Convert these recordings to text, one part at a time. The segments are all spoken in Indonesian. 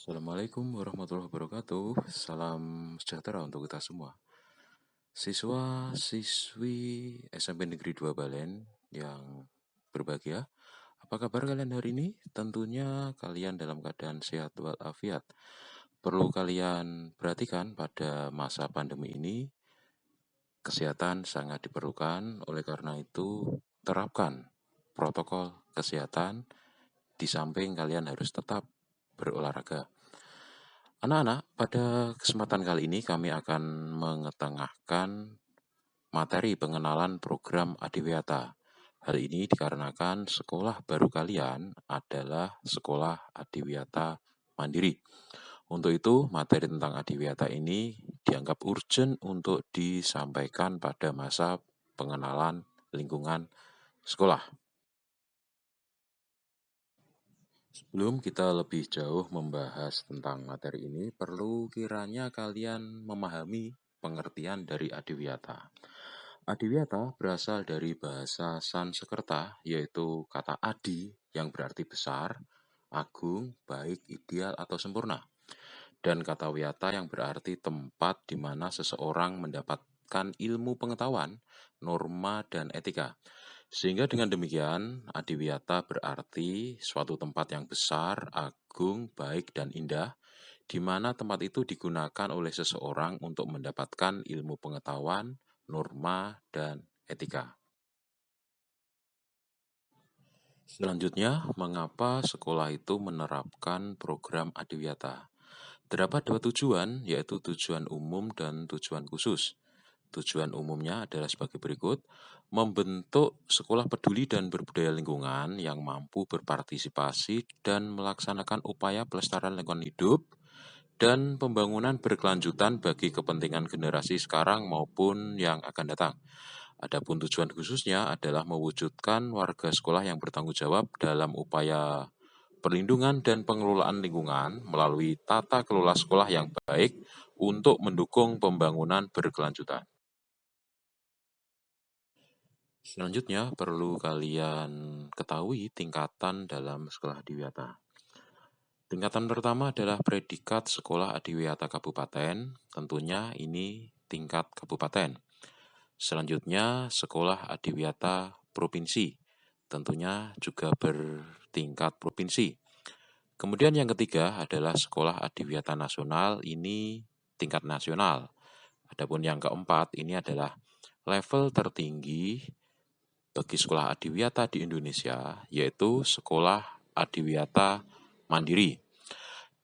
Assalamualaikum warahmatullahi wabarakatuh. Salam sejahtera untuk kita semua. Siswa-siswi SMP Negeri 2 Balen yang berbahagia, apa kabar kalian hari ini? Tentunya kalian dalam keadaan sehat walafiat. Perlu kalian perhatikan pada masa pandemi ini, kesehatan sangat diperlukan. Oleh karena itu, terapkan protokol kesehatan di samping kalian harus tetap berolahraga. Anak-anak, pada kesempatan kali ini kami akan mengetengahkan materi pengenalan program Adiwiyata. Hal ini dikarenakan sekolah baru kalian adalah sekolah Adiwiyata Mandiri. Untuk itu, materi tentang Adiwiyata ini dianggap urgent untuk disampaikan pada masa pengenalan lingkungan sekolah. Sebelum kita lebih jauh membahas tentang materi ini, perlu kiranya kalian memahami pengertian dari Adiwiyata. Adiwiyata berasal dari bahasa Sanskerta, yaitu kata adi yang berarti besar, agung, baik, ideal, atau sempurna. Dan kata wiyata yang berarti tempat di mana seseorang mendapatkan ilmu pengetahuan, norma, dan etika. Sehingga dengan demikian, Adiwiyata berarti suatu tempat yang besar, agung, baik, dan indah, di mana tempat itu digunakan oleh seseorang untuk mendapatkan ilmu pengetahuan, norma, dan etika. Selanjutnya, mengapa sekolah itu menerapkan program Adiwiyata? Terdapat dua tujuan, yaitu tujuan umum dan tujuan khusus. Tujuan umumnya adalah sebagai berikut: membentuk sekolah peduli dan berbudaya lingkungan yang mampu berpartisipasi dan melaksanakan upaya pelestarian lingkungan hidup dan pembangunan berkelanjutan bagi kepentingan generasi sekarang maupun yang akan datang. Adapun tujuan khususnya adalah mewujudkan warga sekolah yang bertanggung jawab dalam upaya perlindungan dan pengelolaan lingkungan melalui tata kelola sekolah yang baik untuk mendukung pembangunan berkelanjutan. Selanjutnya, perlu kalian ketahui tingkatan dalam sekolah Adiwiyata. Tingkatan pertama adalah predikat sekolah Adiwiyata Kabupaten, tentunya ini tingkat kabupaten. Selanjutnya, sekolah Adiwiyata Provinsi, tentunya juga bertingkat provinsi. Kemudian yang ketiga adalah sekolah Adiwiyata Nasional, ini tingkat nasional. Adapun yang keempat ini adalah level tertinggi bagi sekolah Adiwiyata di Indonesia, yaitu sekolah Adiwiyata Mandiri.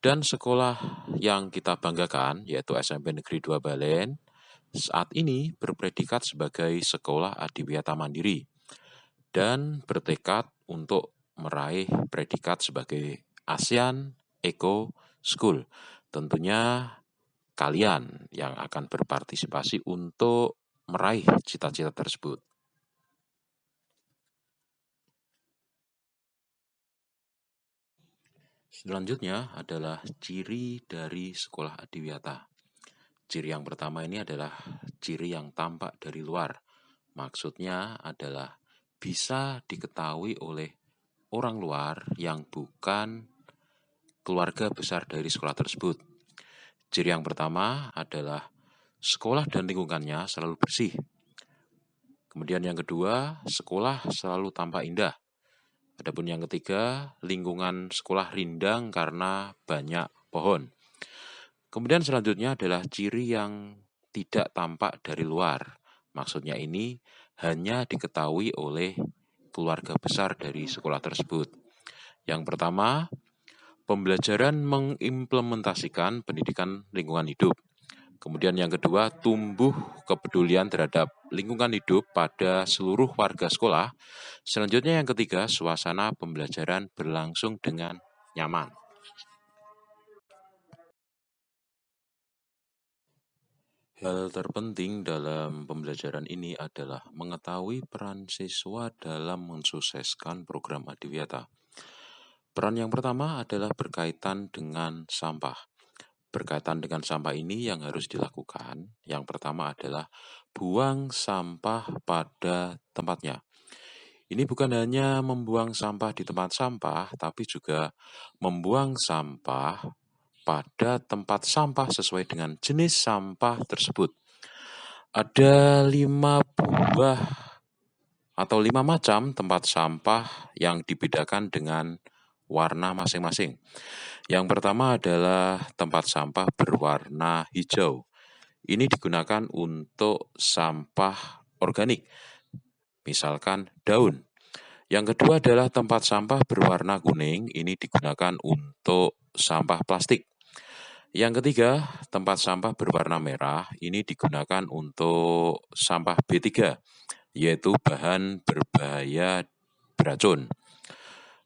Dan sekolah yang kita banggakan, yaitu SMP Negeri 2 Balen, saat ini berpredikat sebagai sekolah Adiwiyata Mandiri dan bertekad untuk meraih predikat sebagai ASEAN Eco School. Tentunya kalian yang akan berpartisipasi untuk meraih cita-cita tersebut. Selanjutnya adalah ciri dari sekolah Adiwiyata. Ciri yang pertama ini adalah ciri yang tampak dari luar. Maksudnya adalah bisa diketahui oleh orang luar yang bukan keluarga besar dari sekolah tersebut. Ciri yang pertama adalah sekolah dan lingkungannya selalu bersih. Kemudian yang kedua, sekolah selalu tampak indah. Adapun yang ketiga, lingkungan sekolah rindang karena banyak pohon. Kemudian selanjutnya adalah ciri yang tidak tampak dari luar. Maksudnya ini hanya diketahui oleh keluarga besar dari sekolah tersebut. Yang pertama, pembelajaran mengimplementasikan pendidikan lingkungan hidup. Kemudian yang kedua, tumbuh kepedulian terhadap lingkungan hidup pada seluruh warga sekolah. Selanjutnya yang ketiga, suasana pembelajaran berlangsung dengan nyaman. Hal terpenting dalam pembelajaran ini adalah mengetahui peran siswa dalam mensukseskan program Adiwiyata. Peran yang pertama adalah berkaitan dengan sampah. Berkaitan dengan sampah ini yang harus dilakukan, yang pertama adalah buang sampah pada tempatnya. Ini bukan hanya membuang sampah di tempat sampah, tapi juga membuang sampah pada tempat sampah sesuai dengan jenis sampah tersebut. Ada 5 macam tempat sampah yang dibedakan dengan warna masing-masing. Yang pertama adalah tempat sampah berwarna hijau. Ini digunakan untuk sampah organik, misalkan daun. Yang kedua adalah tempat sampah berwarna kuning. Ini digunakan untuk sampah plastik. Yang ketiga, tempat sampah berwarna merah. Ini digunakan untuk sampah B3, yaitu bahan berbahaya beracun.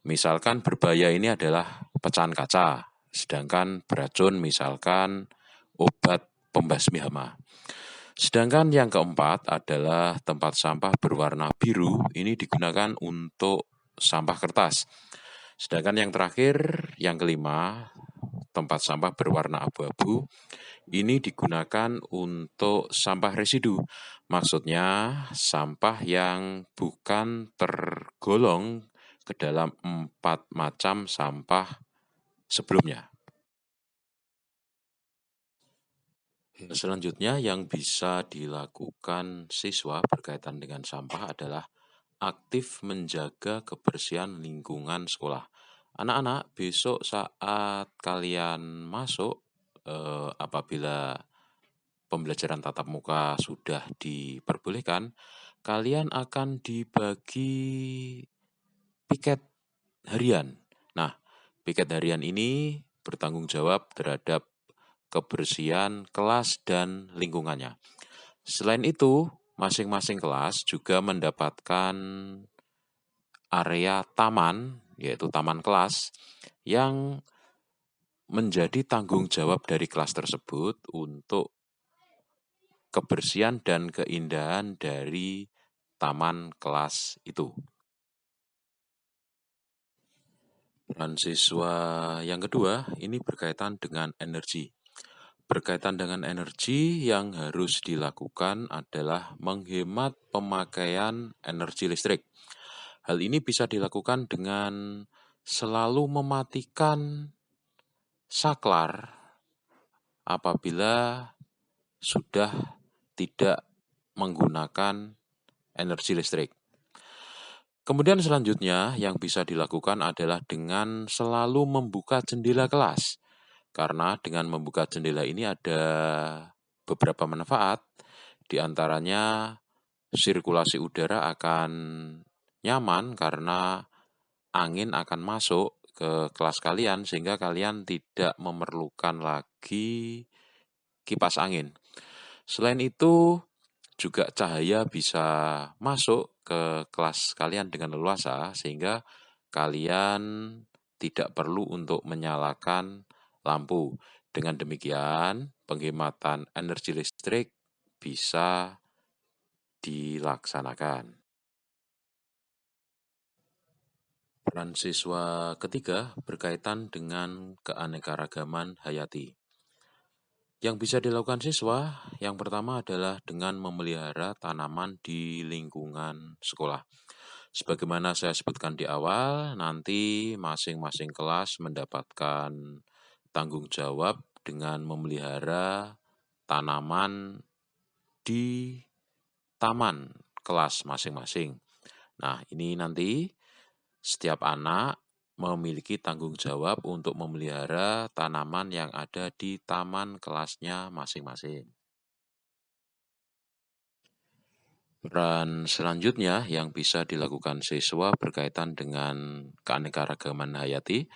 Misalkan berbahaya ini adalah pecahan kaca, sedangkan beracun misalkan obat pembasmi hama. Sedangkan yang keempat adalah tempat sampah berwarna biru. Ini digunakan untuk sampah kertas. Sedangkan yang terakhir, yang kelima, tempat sampah berwarna abu-abu. Ini digunakan untuk sampah residu. Maksudnya sampah yang bukan tergolong ke dalam 4 macam sampah sebelumnya. Selanjutnya yang bisa dilakukan siswa berkaitan dengan sampah adalah aktif menjaga kebersihan lingkungan sekolah. Anak-anak, besok saat kalian masuk, apabila pembelajaran tatap muka sudah diperbolehkan, kalian akan dibagi piket harian. Nah, piket harian ini bertanggung jawab terhadap kebersihan kelas dan lingkungannya. Selain itu, masing-masing kelas juga mendapatkan area taman, yaitu taman kelas, yang menjadi tanggung jawab dari kelas tersebut untuk kebersihan dan keindahan dari taman kelas itu. Peran siswa yang kedua ini berkaitan dengan energi. Berkaitan dengan energi yang harus dilakukan adalah menghemat pemakaian energi listrik. Hal ini bisa dilakukan dengan selalu mematikan saklar apabila sudah tidak menggunakan energi listrik. Kemudian selanjutnya yang bisa dilakukan adalah dengan selalu membuka jendela kelas. Karena dengan membuka jendela ini ada beberapa manfaat, di antaranya sirkulasi udara akan nyaman karena angin akan masuk ke kelas kalian sehingga kalian tidak memerlukan lagi kipas angin. Selain itu, juga cahaya bisa masuk ke kelas kalian dengan leluasa sehingga kalian tidak perlu untuk menyalakan lampu. Dengan demikian, penghematan energi listrik bisa dilaksanakan. Peran siswa ketiga berkaitan dengan keanekaragaman hayati. Yang bisa dilakukan siswa, yang pertama adalah dengan memelihara tanaman di lingkungan sekolah. Sebagaimana saya sebutkan di awal, nanti masing-masing kelas mendapatkan tanggung jawab dengan memelihara tanaman di taman kelas masing-masing. Nah, ini nanti setiap anak memiliki tanggung jawab untuk memelihara tanaman yang ada di taman kelasnya masing-masing. Peran selanjutnya yang bisa dilakukan siswa berkaitan dengan keanekaragaman hayati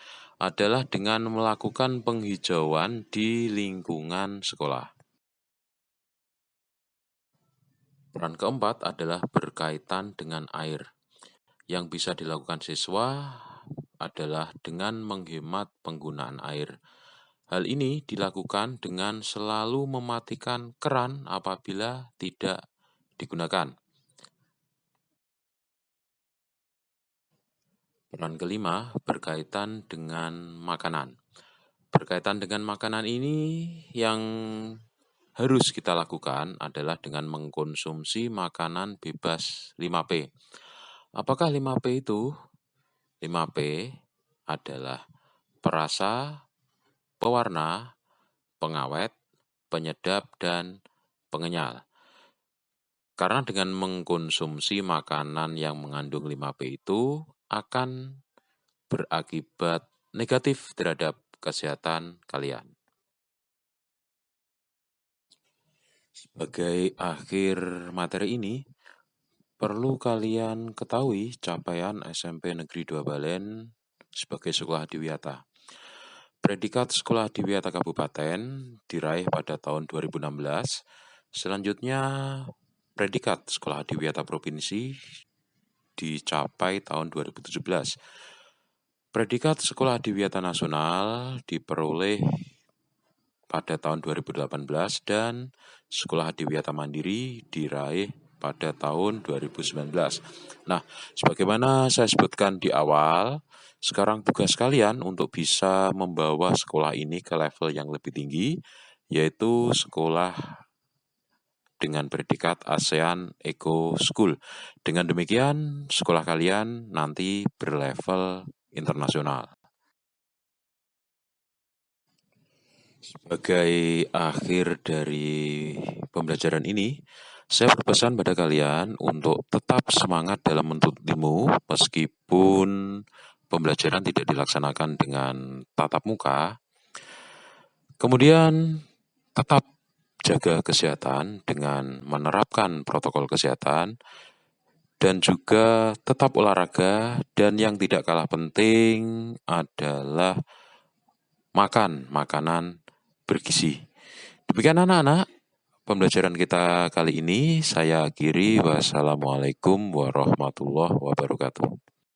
adalah dengan melakukan penghijauan di lingkungan sekolah. Peran keempat adalah berkaitan dengan air. Yang bisa dilakukan siswa adalah dengan menghemat penggunaan air. Hal ini dilakukan dengan selalu mematikan keran apabila tidak digunakan. Peran kelima berkaitan dengan makanan. Berkaitan dengan makanan ini yang harus kita lakukan adalah dengan mengkonsumsi makanan bebas 5P. Apakah 5P itu? 5P adalah perasa, pewarna, pengawet, penyedap, dan pengenyal. Karena dengan mengkonsumsi makanan yang mengandung 5P itu akan berakibat negatif terhadap kesehatan kalian. Sebagai akhir materi ini, perlu kalian ketahui capaian SMP Negeri 2 Balen sebagai sekolah adiwiyata. Predikat Sekolah Adiwiyata Kabupaten diraih pada tahun 2016. Selanjutnya, predikat Sekolah Adiwiyata Provinsi dicapai tahun 2017. Predikat Sekolah Adiwiyata Nasional diperoleh pada tahun 2018 dan Sekolah Adiwiyata Mandiri diraih pada tahun 2019. Nah, sebagaimana saya sebutkan di awal, sekarang tugas kalian untuk bisa membawa sekolah ini ke level yang lebih tinggi, yaitu sekolah dengan predikat ASEAN Eco School. Dengan demikian, sekolah kalian nanti berlevel internasional. Sebagai akhir dari pembelajaran ini, saya berpesan pada kalian untuk tetap semangat dalam menuntut ilmu meskipun pembelajaran tidak dilaksanakan dengan tatap muka. Kemudian tetap jaga kesehatan dengan menerapkan protokol kesehatan dan juga tetap olahraga, dan yang tidak kalah penting adalah makan makanan bergizi. Demikian anak-anak, pembelajaran kita kali ini saya akhiri. Wassalamualaikum warahmatullahi wabarakatuh.